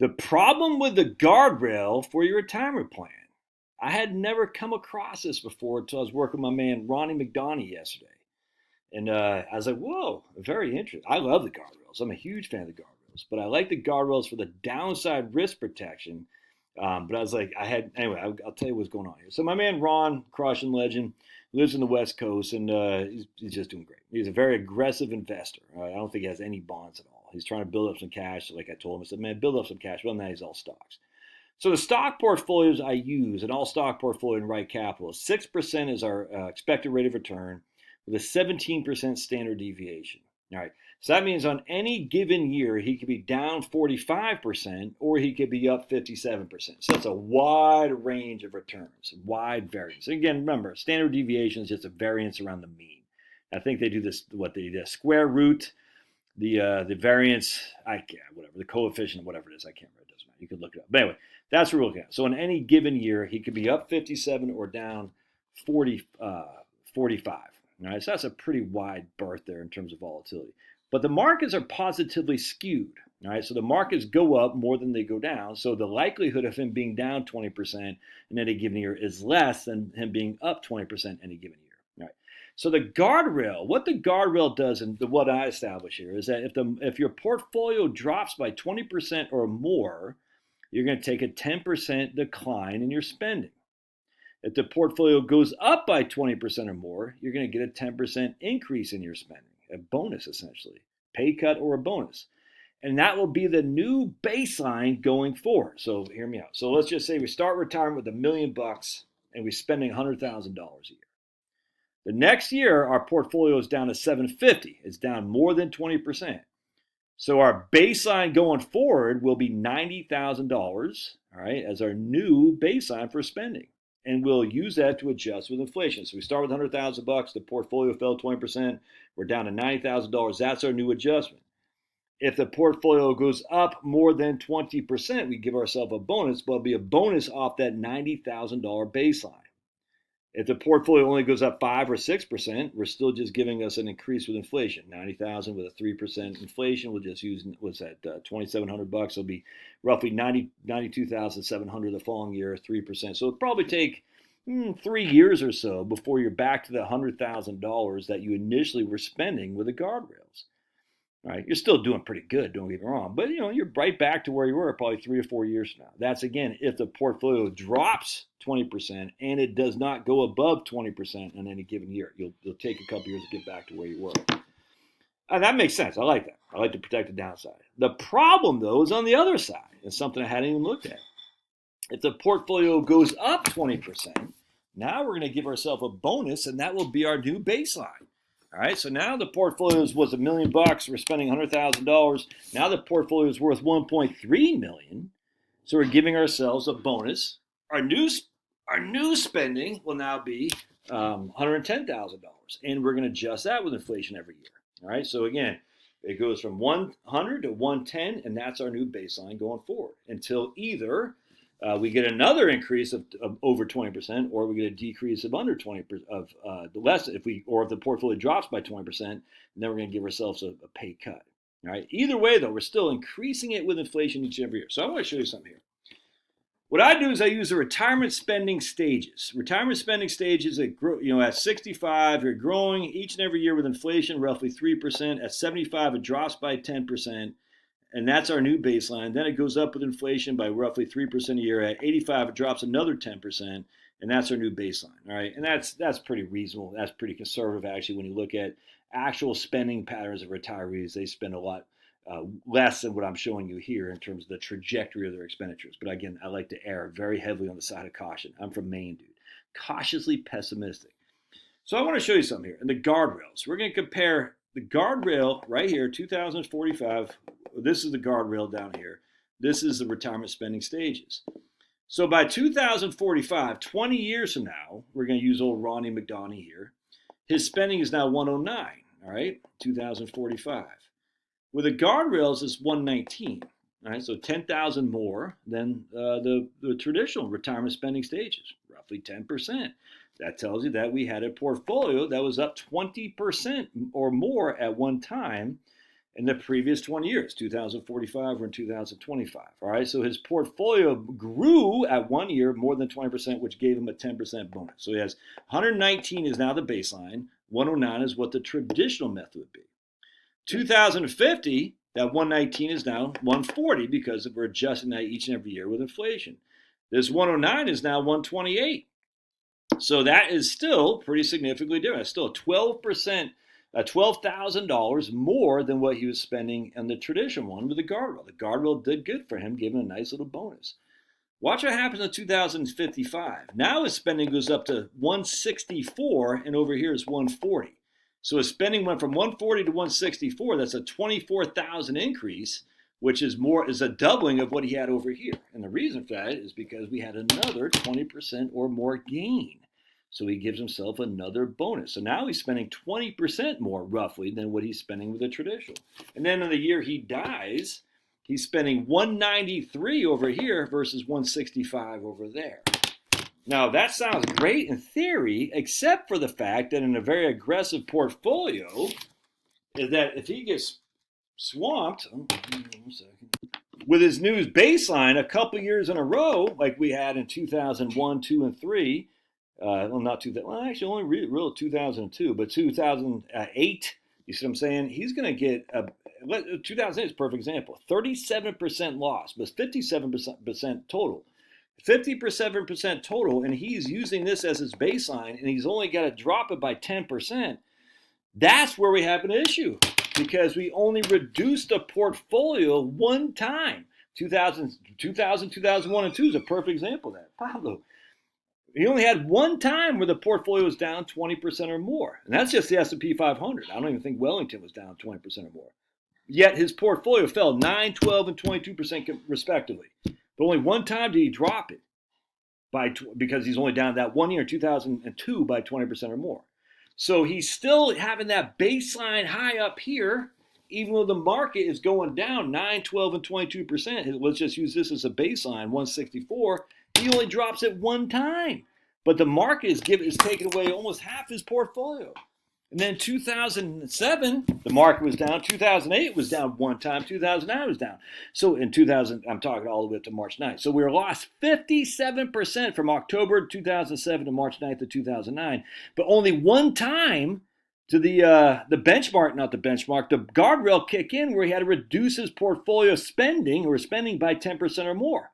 The problem with the guardrail for your retirement plan. I had never come across this before until I was working with my man Ronnie McDonough yesterday. And I was like, whoa, very interesting. I love the guardrails. I'm a huge fan of the guardrails, but I like the guardrails for the downside risk protection. But I was like, anyway, I'll tell you what's going on here. So my man Ron, crushing legend, lives in the West Coast, and he's just doing great. He's a very aggressive investor. I don't think he has any bonds at all. He's trying to build up some cash. Like I told him, I said, man, build up some cash. Well, now he's all stocks. So the stock portfolios I use, an all stock portfolio in Right Capital, 6% is our expected rate of return with a 17% standard deviation. All right. So that means on any given year, he could be down 45% or he could be up 57%. So that's a wide range of returns, wide variance. Again, remember, standard deviation is just a variance around the mean. I think they do this, the square root, the variance, whatever, the coefficient, whatever it is, I can't remember, it doesn't matter. You can look it up. But anyway, that's what we're looking at. So in any given year, he could be up 57 or down 45. All right, so that's a pretty wide berth there in terms of volatility. But the markets are positively skewed. All right, so the markets go up more than they go down. So the likelihood of him being down 20% in any given year is less than him being up 20% any given year. All right. So the guardrail, what the guardrail does, and what I establish here, is that if your portfolio drops by 20% or more, you're going to take a 10% decline in your spending. If the portfolio goes up by 20% or more, you're going to get a 10% increase in your spending, a bonus essentially, pay cut or a bonus. And that will be the new baseline going forward. So hear me out. So let's just say we start retirement with $1 million and we're spending $100,000 a year. The next year, our portfolio is down to $750. It's down more than 20%. So our baseline going forward will be $90,000, all right, as our new baseline for spending. And we'll use that to adjust with inflation. So we start with $100,000, the portfolio fell 20%, we're down to $90,000. That's our new adjustment. If the portfolio goes up more than 20%, we give ourselves a bonus, but it'll be a bonus off that $90,000 baseline. If the portfolio only goes up 5 or 6%, we're still just giving us an increase with inflation. 90,000 with a 3% inflation, we'll just use, what's that, $2,700. It'll be roughly 92,700 the following year, 3%. So it'll probably take 3 years or so before you're back to the $100,000 that you initially were spending with the guardrails. Right, you're still doing pretty good, don't get me wrong, but you're right back to where you were probably 3 or 4 years from now. That's again if the portfolio drops 20% and it does not go above 20% in any given year. You'll take a couple years to get back to where you were. And that makes sense. I like that. I like to protect the downside. The problem though is on the other side. It's something I hadn't even looked at. If the portfolio goes up 20%, now we're going to give ourselves a bonus, and that will be our new baseline. All right, so now the portfolio was $1 million. We're spending $100,000. Now the portfolio is worth $1.3 million. So we're giving ourselves a bonus. Our new spending will now be $110,000, and we're going to adjust that with inflation every year. All right, so again, it goes from 100 to 110, and that's our new baseline going forward until either we get another increase of over 20%, or we get a decrease of under 20% of the less if the portfolio drops by 20%, then we're going to give ourselves a pay cut. All right. Either way, though, we're still increasing it with inflation each and every year. So I want to show you something here. What I do is I use the retirement spending stages. Retirement spending stages at 65, you're growing each and every year with inflation, roughly 3%. At 75, it drops by 10%. And that's our new baseline. Then it goes up with inflation by roughly 3% a year. At 85, it drops another 10%, and that's our new baseline. All right, and that's pretty reasonable. That's pretty conservative, actually. When you look at actual spending patterns of retirees, they spend a lot less than what I'm showing you here in terms of the trajectory of their expenditures. But again, I like to err very heavily on the side of caution. I'm from Maine, dude. Cautiously pessimistic. So I want to show you something here. In the guardrails, we're going to compare the guardrail right here, 2045. This is the guardrail down here. This is the retirement spending stages. So by 2045, 20 years from now, we're going to use old Ronnie McDonough here. His spending is now 109, all right, 2045. With the guardrails, it's 119, all right, so 10,000 more than the traditional retirement spending stages, roughly 10%. That tells you that we had a portfolio that was up 20% or more at one time. in the previous 20 years. 2045, we're in 2025. All right, so his portfolio grew at 1 year more than 20%, which gave him a 10% bonus. So he has 119 is now the baseline. 109 is what the traditional method would be. 2050, that 119 is now 140 because we're adjusting that each and every year with inflation. This 109 is now 128. So that is still pretty significantly different. It's still a 12%, $12,000 more than what he was spending on the traditional one with the guardrail. The guardrail did good for him, giving a nice little bonus. Watch what happens in 2055. Now his spending goes up to 164, and over here is 140. So his spending went from 140 to 164. That's a 24,000 increase, which is a doubling of what he had over here. And the reason for that is because we had another 20% or more gain. So he gives himself another bonus. So now he's spending 20% more roughly than what he's spending with the traditional. And then in the year he dies, he's spending 193 over here versus 165 over there. Now that sounds great in theory, except for the fact that in a very aggressive portfolio, is that if he gets swamped with his new baseline a couple years in a row, like we had in 2001, 2, and 3, actually only real 2002, but 2008, you see what I'm saying? He's going to get 2008 is a perfect example. 37% loss, but 57% total. 57% total, and he's using this as his baseline, and he's only got to drop it by 10%. That's where we have an issue, because we only reduced the portfolio one time. 2000, 2001, and 2 is a perfect example of that. Pablo, he only had one time where the portfolio was down 20% or more. And that's just the S&P 500. I don't even think Wellington was down 20% or more. Yet his portfolio fell 9, 12, and 22% respectively. But only one time did he drop it because he's only down that 1 year, 2002, by 20% or more. So he's still having that baseline high up here, even though the market is going down 9, 12, and 22%. Let's just use this as a baseline, 164. He only drops it one time. But the market is taking away almost half his portfolio. And then 2007, the market was down. 2008 was down one time. 2009 was down. So in 2000, I'm talking all the way up to March 9th. So we were lost 57% from October 2007 to March 9th of 2009. But only one time to the benchmark, not the benchmark, the guardrail kick in where he had to reduce his portfolio spending by 10% or more.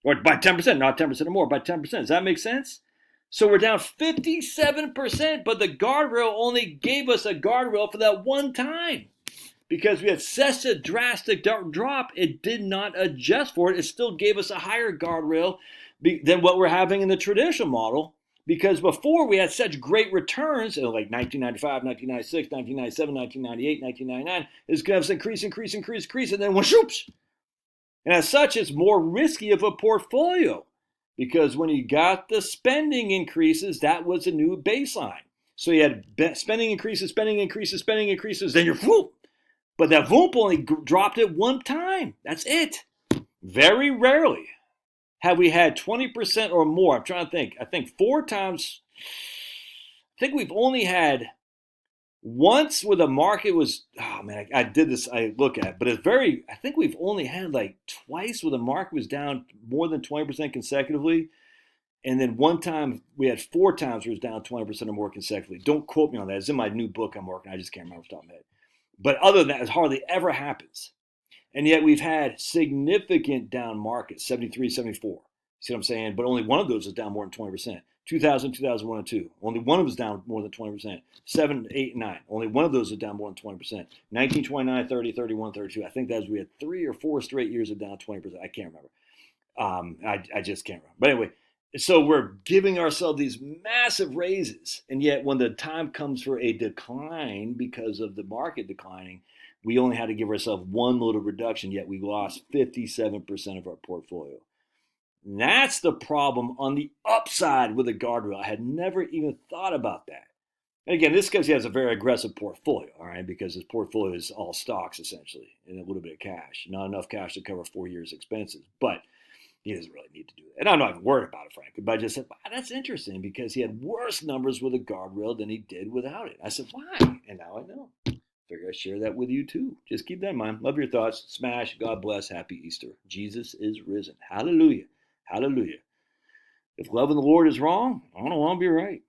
Or by 10%, not 10% or more, by 10%. Does that make sense? So we're down 57%, but the guardrail only gave us a guardrail for that one time. Because we had such a drastic drop, it did not adjust for it. It still gave us a higher guardrail than what we're having in the traditional model. Because before we had such great returns, like 1995, 1996, 1997, 1998, 1999, it's going to increase, and then one shoops. And as such, it's more risky of a portfolio. Because when you got the spending increases, that was a new baseline. So you had spending increases, then you're whoop. But that whoop only dropped it one time. That's it. Very rarely have we had 20% or more. I'm trying to think. I think 4 times. I think we've only had once where the market was, I did this, I look at it, but I think we've only had like twice where the market was down more than 20% consecutively. And then one time, we had 4 times where it was down 20% or more consecutively. Don't quote me on that. It's in my new book I'm working on. I just can't remember off the top of my head. But other than that, it hardly ever happens. And yet we've had significant down markets, 73, 74. See what I'm saying? But only one of those is down more than 20%. 2000, 2001, and 2. Only one of them is down more than 20%. 7, 8, and 9. Only one of those is down more than 20%. 19, 29, 30, 31, 32. I think we had 3 or 4 straight years of down 20%. I can't remember. I just can't remember. But anyway, so we're giving ourselves these massive raises. And yet when the time comes for a decline because of the market declining, we only had to give ourselves one little reduction, yet we lost 57% of our portfolio. And that's the problem on the upside with a guardrail. I had never even thought about that. And again, this is because he has a very aggressive portfolio, all right, because his portfolio is all stocks essentially and a little bit of cash. Not enough cash to cover 4 years' expenses, but he doesn't really need to do that. And I'm not even worried about it, frankly, but I just said, wow, that's interesting because he had worse numbers with a guardrail than he did without it. I said, why? And now I know. Figure I'd share that with you too. Just keep that in mind. Love your thoughts. Smash. God bless. Happy Easter. Jesus is risen. Hallelujah. Hallelujah. If loving the Lord is wrong, I don't want to be right.